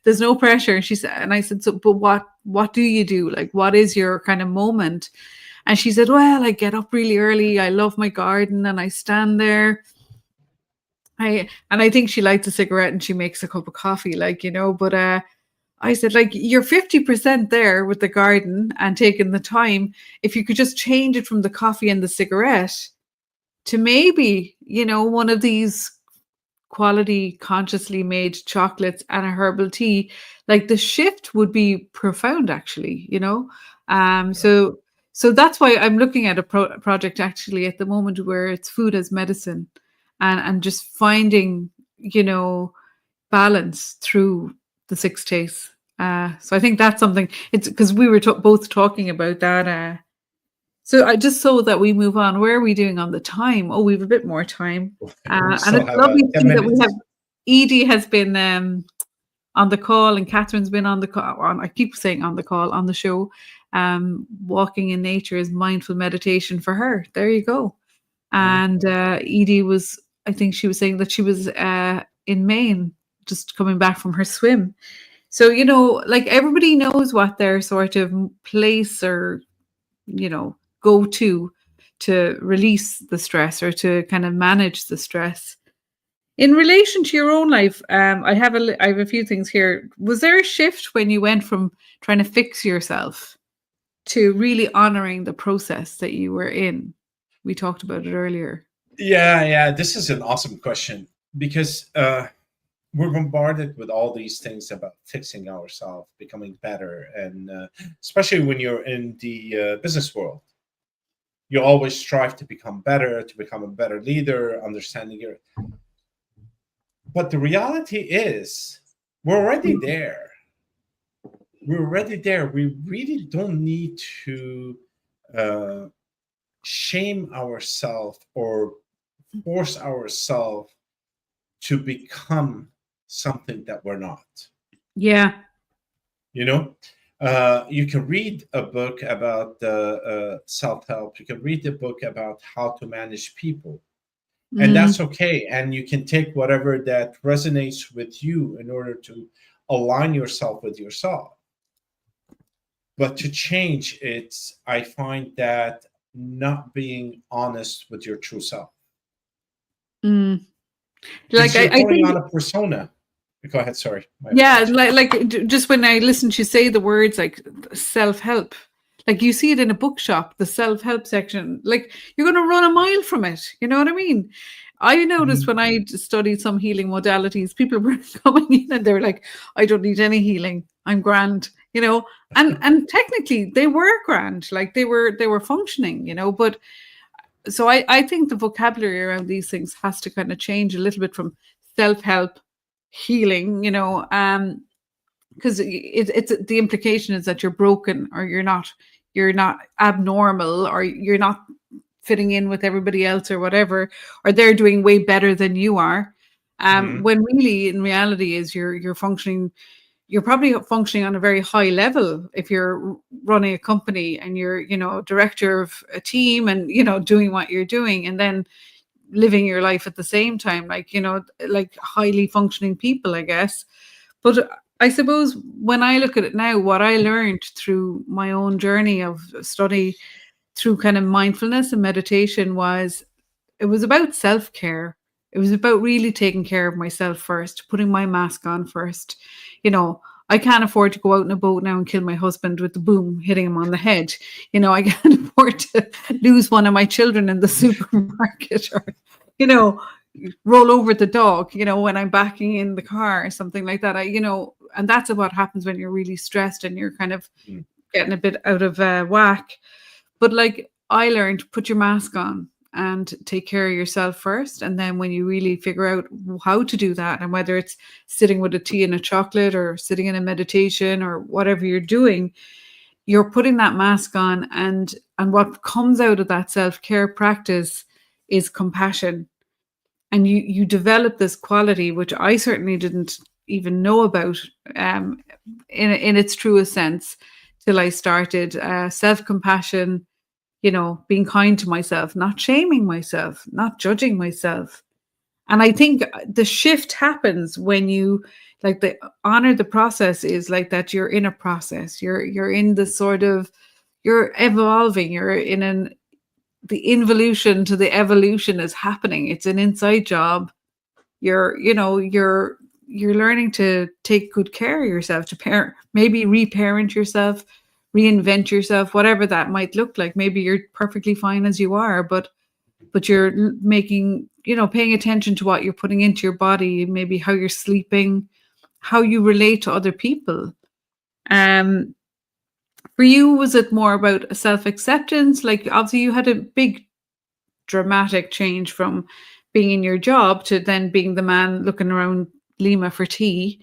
there's no pressure. And she said, and I said, so, but what do you do? Like, what is your kind of moment? And she said, well, I get up really early. I love my garden and I stand there. I think she lights a cigarette and she makes a cup of coffee, but I said, like, you're 50% there with the garden and taking the time. If you could just change it from the coffee and the cigarette to maybe, one of these quality consciously made chocolates and a herbal tea, like the shift would be profound, actually, so that's why I'm looking at a project actually at the moment where it's food as medicine, and just finding, balance through the 6 tastes. So I think that's something, it's because we were both talking about that. So I just so that we move on, where are we doing on the time? Oh, we have a bit more time. And it's lovely to see that we have Edie has been on the call, and Catherine's been on the call. I keep saying on the call, on the show. Walking in nature is mindful meditation for her. There you go. And Edie was, I think she was saying that she was in Maine, just coming back from her swim. So, you know, like everybody knows what their sort of place or, you know, go to release the stress or to kind of manage the stress. In relation to your own life, I have a few things here. Was there a shift when you went from trying to fix yourself to really honoring the process that you were in? We talked about it earlier. Yeah. This is an awesome question because we're bombarded with all these things about fixing ourselves, becoming better, and especially when you're in the business world, you always strive to become better, to become a better leader, understanding your. But the reality is, we're already there. We're already there. We really don't need to shame ourselves or force ourselves to become something that we're not. Yeah. You know, you can read a book about self-help. You can read a book about how to manage people. And that's okay. And you can take whatever that resonates with you in order to align yourself with yourself. But to change it, I find that not being honest with your true self. Like you're I putting think, on a persona. Go ahead. Sorry. yeah, just when I listen to you say the words like self-help, like you see it in a bookshop, the self-help section, like you're going to run a mile from it. You know what I mean? I noticed when I studied some healing modalities, people were coming in and they were like, I don't need any healing. I'm grand, you know, and technically they were grand, like they were functioning, you know, but so I think the vocabulary around these things has to kind of change a little bit from self-help, healing, you know, because it's the implication is that you're broken or you're not abnormal or you're not fitting in with everybody else or whatever, or they're doing way better than you are. When really in reality is you're functioning, you're probably functioning on a very high level if you're running a company and you're, you know, director of a team and, you know, doing what you're doing and then living your life at the same time, like, you know, like highly functioning people, I guess. But I suppose when I look at it now, what I learned through my own journey of study through kind of mindfulness and meditation was it was about self-care. It was about really taking care of myself first, putting my mask on first. You know, I can't afford to go out in a boat now and kill my husband with the boom hitting him on the head. You know, I can't afford to lose one of my children in the supermarket or, you know, roll over the dog, you know, when I'm backing in the car or something like that. You know, and that's what happens when you're really stressed and you're kind of getting a bit out of whack. But like I learned, put your mask on and take care of yourself first. And then when you really figure out how to do that, and whether it's sitting with a tea and a chocolate or sitting in a meditation or whatever you're doing, you're putting that mask on. And what comes out of that self-care practice is compassion. And you develop this quality, which I certainly didn't even know about in its truest sense till I started self-compassion, you know, being kind to myself, not shaming myself, not judging myself. And I think the shift happens when you like the honor the process is like that you're in a process. You're in the sort of you're evolving, you're in the involution to the evolution is happening. It's an inside job. You're learning to take good care of yourself, to maybe reparent yourself, reinvent yourself, whatever that might look like. Maybe you're perfectly fine as you are, but you're making, you know, paying attention to what you're putting into your body, maybe how you're sleeping, how you relate to other people. For you, was it more about self-acceptance? Like obviously you had a big dramatic change from being in your job to then being the man looking around Lima for tea,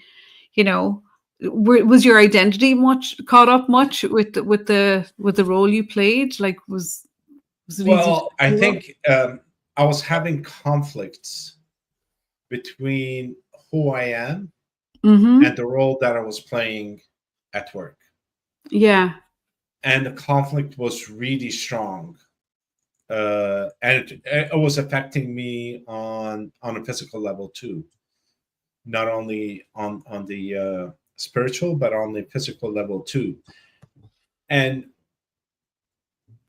you know. Was your identity much caught up much with the role you played? Like was it easy to I do up? think I was having conflicts between who I am Mm-hmm. and the role that I was playing at work. Yeah. And the conflict was really strong. And it was affecting me on a physical level too, not only on the spiritual, but on the physical level too. And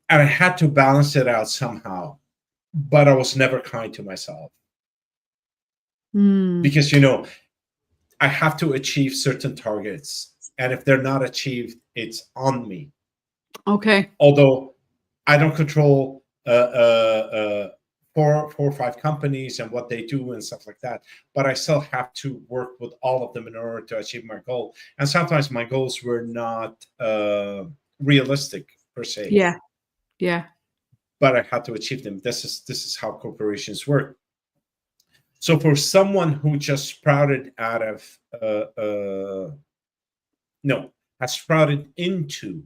I had to balance it out somehow, but I was never kind to myself Mm. because I have to achieve certain targets, and if they're not achieved, it's on me. Okay. Although I don't control four or five companies and what they do and stuff like that, but I still have to work with all of them in order to achieve my goal. And sometimes my goals were not realistic per se. Yeah. Yeah. But I had to achieve them. This is how corporations work. So for someone who just sprouted out of has sprouted into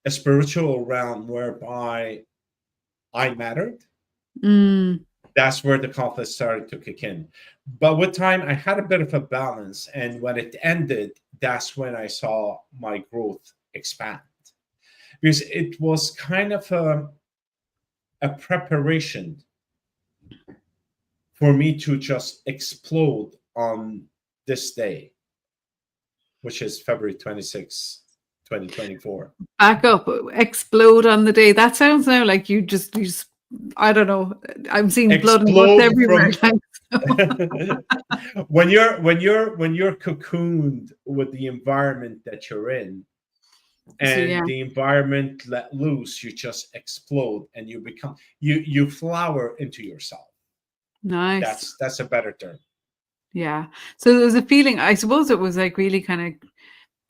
a spiritual realm whereby I mattered, Mm. that's where the conflict started to kick in. But with time, I had a bit of a balance. And when it ended, that's when I saw my growth expand. Because it was kind of a preparation for me to just explode on this day, which is February 26, 2024. Back up, explode on the day. That sounds now like you just I don't know. I'm seeing blood and guts Explode everywhere. when you're cocooned with the environment that you're in, and the environment let loose, you just explode and you become you flower into yourself. Nice. That's a better term. Yeah. So there was a feeling, I suppose it was like really kind of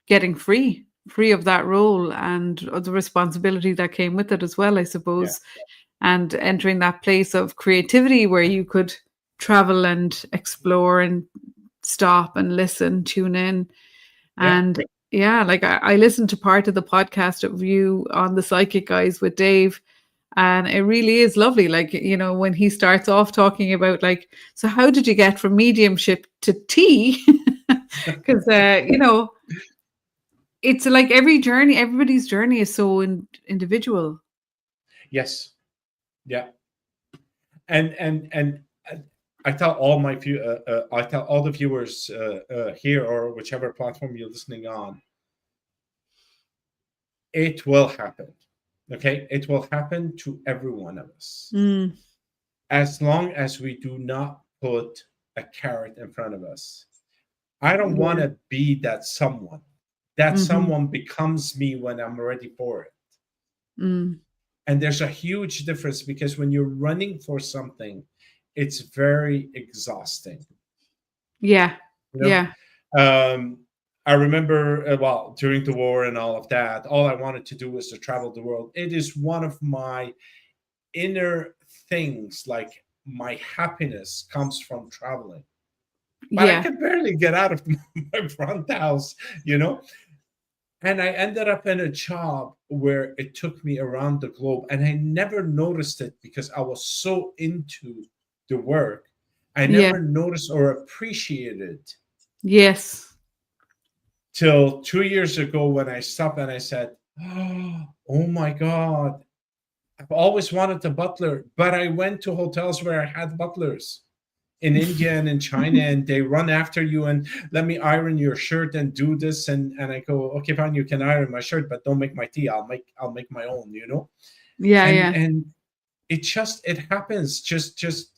getting free of that role and the responsibility that came with it as well, I suppose. Yeah. And entering that place of creativity where you could travel and explore and stop and listen, tune in. And like I listened to part of the podcast of you on the Psychic Guys with Dave, and it really is lovely. Like, when he starts off talking about like, so how did you get from mediumship to tea? Because, it's like everybody's journey is so individual. Yes. Yeah. And I tell all my I tell all the viewers here or whichever platform you're listening on, it will happen. Okay, it will happen to every one of us, as long as we do not put a carrot in front of us. I don't want to be that someone. That someone becomes me when I'm ready for it. And there's a huge difference, because when you're running for something, it's very exhausting. Yeah. Yeah. I remember, during the war and all of that, all I wanted to do was to travel the world. It is one of my inner things. Like, my happiness comes from traveling. But I could barely get out of my front house, And I ended up in a job where it took me around the globe, and I never noticed it because I was so into the work. I never noticed or appreciated. Yes. Till 2 years ago, when I stopped and I said, oh my God, I've always wanted a butler, but I went to hotels where I had butlers in India and in China, and they run after you and let me iron your shirt and do this. And I go, okay, fine, you can iron my shirt, but don't make my tea. I'll make my own, And it happens. Just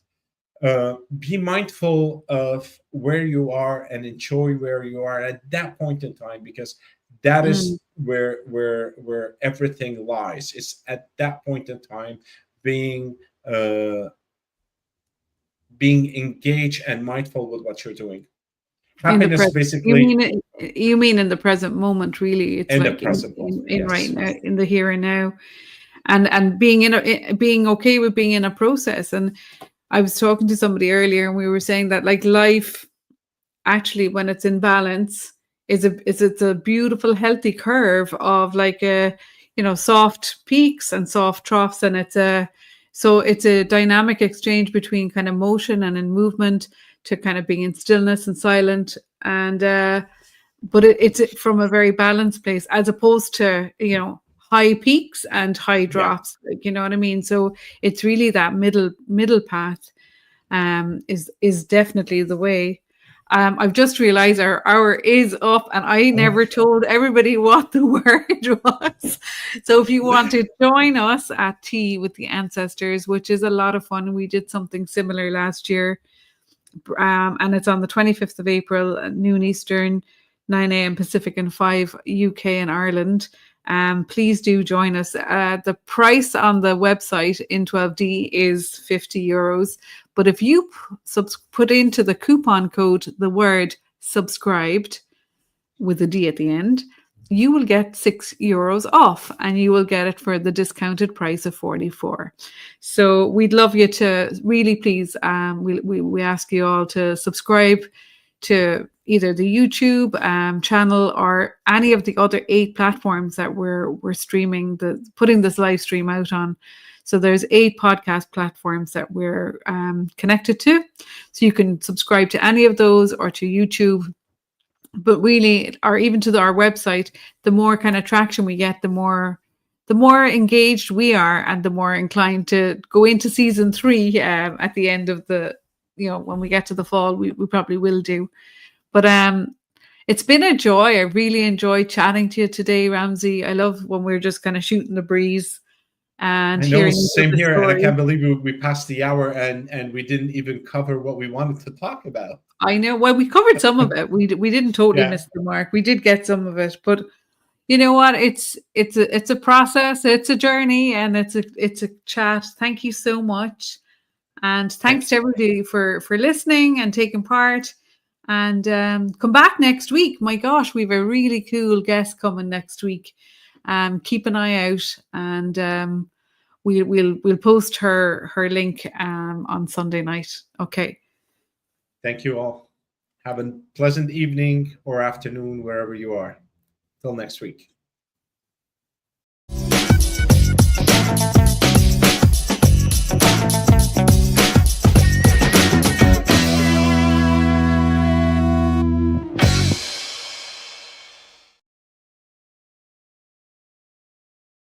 be mindful of where you are and enjoy where you are at that point in time, because that is where everything lies. It's at that point in time, being engaged and mindful with what you're doing. Happiness, basically. You mean in the present moment, really? It's in like the present moment, yes. right now, in the here and now, and being okay with being in a process. And I was talking to somebody earlier, and we were saying that like life, actually, when it's in balance, it's a beautiful, healthy curve of like soft peaks and soft troughs, and it's a dynamic exchange between kind of motion and in movement to kind of being in stillness and silent and but it's from a very balanced place, as opposed to, you know, high peaks and high drops. Like, you know what I mean? So it's really that middle path is definitely the way. I've just realized our hour is up, and I never told everybody what the word was. So if you want to join us at Tea with the Ancestors, which is a lot of fun, we did something similar last year, and it's on the 25th of April at noon Eastern, 9 a.m. Pacific, and 5 UK and Ireland. Please do join us. The price on the website in12d is €50. But if you put into the coupon code the word subscribed with a D at the end, you will get €6 off, and you will get it for the discounted price of 44. So we'd love you to really please, we ask you all to subscribe to either the YouTube channel or any of the other 8 platforms that we're streaming, putting this live stream out on. So there's 8 podcast platforms that we're connected to. So you can subscribe to any of those, or to YouTube. But really, or even to our website, the more kind of traction we get, the more engaged we are, and the more inclined to go into season 3 at the end of the, you know, when we get to the fall, we probably will do. But it's been a joy. I really enjoyed chatting to you today, Ramzi. I love when we're just kind of shooting the breeze. And I know, same here. And I can't believe we passed the hour and we didn't even cover what we wanted to talk about. I know. Well, we covered some of it. We didn't totally miss the mark. We did get some of it, but you know what? It's a process. It's a journey, and it's a chat. Thank you so much, and thanks to everybody for listening and taking part. And come back next week. My gosh, we have a really cool guest coming next week. Keep an eye out, and we'll post her link on Sunday night. Okay. Thank you all. Have a pleasant evening or afternoon wherever you are. Till next week.